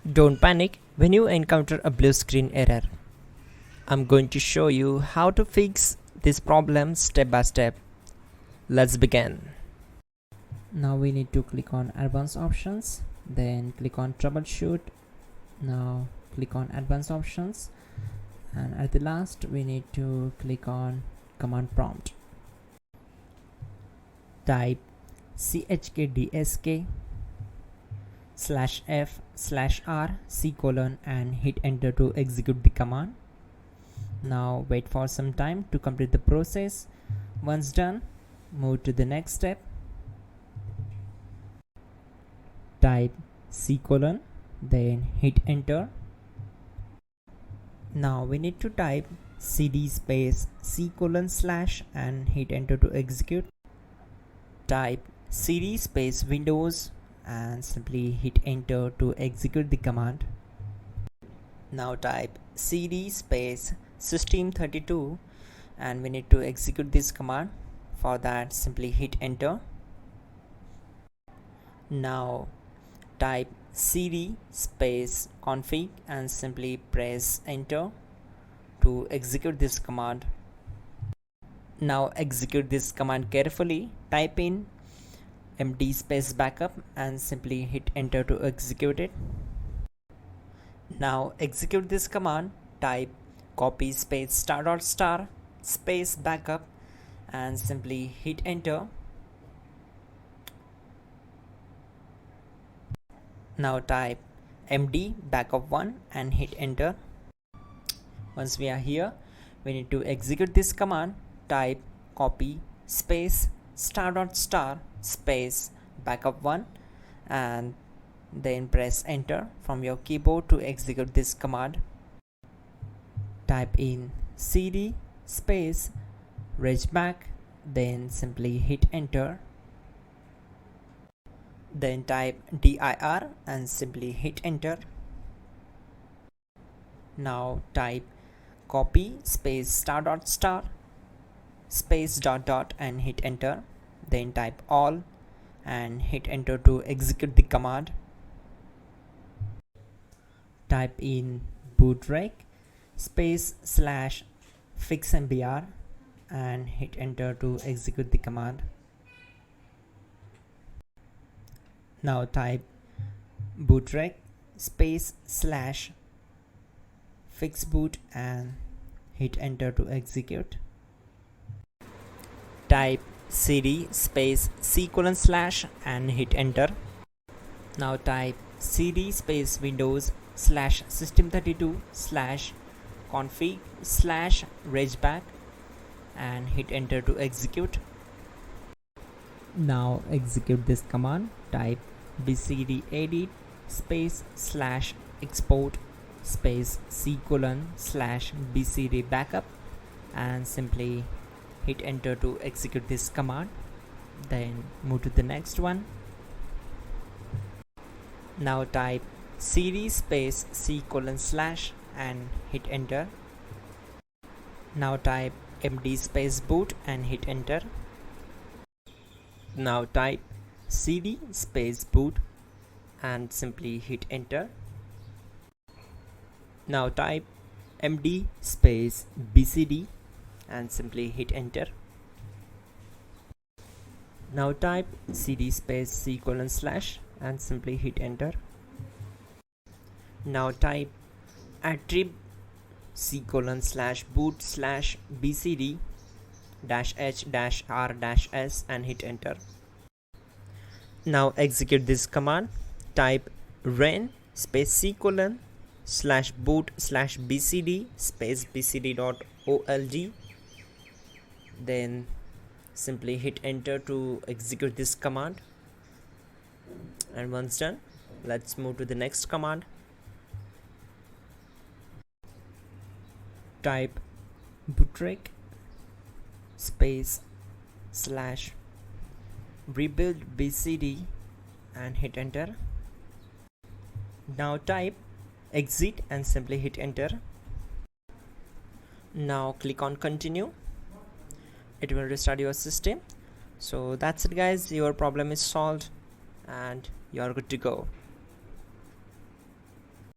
Don't panic when you encounter a blue screen error. I'm going to show you how to fix this problem step by step. Let's begin. Now we need to click on advanced options, then click on troubleshoot. Now click on advanced options, and at the last we need to click on command prompt. Type chkdsk/f/r:" and hit enter to execute the command. Now wait for some time to complete the process. Once done, move to the next step. Type c:, then hit enter. Now we need to type cd space c:/ and hit enter to execute. Type cd space Windows and simply hit enter to execute the command. Now type cd space system32 and we need to execute this command. For that, simply hit enter. Now type cd space config and simply press enter to execute this command. Now execute this command carefully. Type in md space backup and simply hit enter to execute it. Now execute this command. Type copy space *** space backup and simply hit enter. Now type md backup1 and hit enter. Once we are here, we need to execute this command. Type copy space *** space backup1 and then press enter from your keyboard to execute this command. Type in cd space regback, then simply hit enter. Then type dir and simply hit enter. Now type copy space *** space ... and hit enter. Then type all and hit enter to execute the command. Type in bootrec space /fixmbr and hit enter to execute the command. Now type bootrec space /fixboot and hit enter to execute. Type cd space c:/ and hit enter. Now type cd space Windows /system32/config/regback and hit enter to execute. Now execute this command. Type bcd edit space /export space c:/bcd backup and simply hit enter to execute this command. Then move to the next one. Now type cd space c:/ and hit enter. Now type md space boot and hit enter. Now type cd space boot and simply hit enter. Now type md space bcd and simply hit enter. Now type cd space c:/ and simply hit enter. Now type attrib c:/boot/bcd-h-r-s and hit enter. Now execute this command. Type ren space c:/boot/bcd space bcd.old. Then simply hit enter to execute this command. And once done, let's move to the next command. Type bootrec space /rebuild bcd and hit enter. Now type exit and simply hit enter. Now click on continue. It will restart your system. So that's it guys, your problem is solved and you are good to go.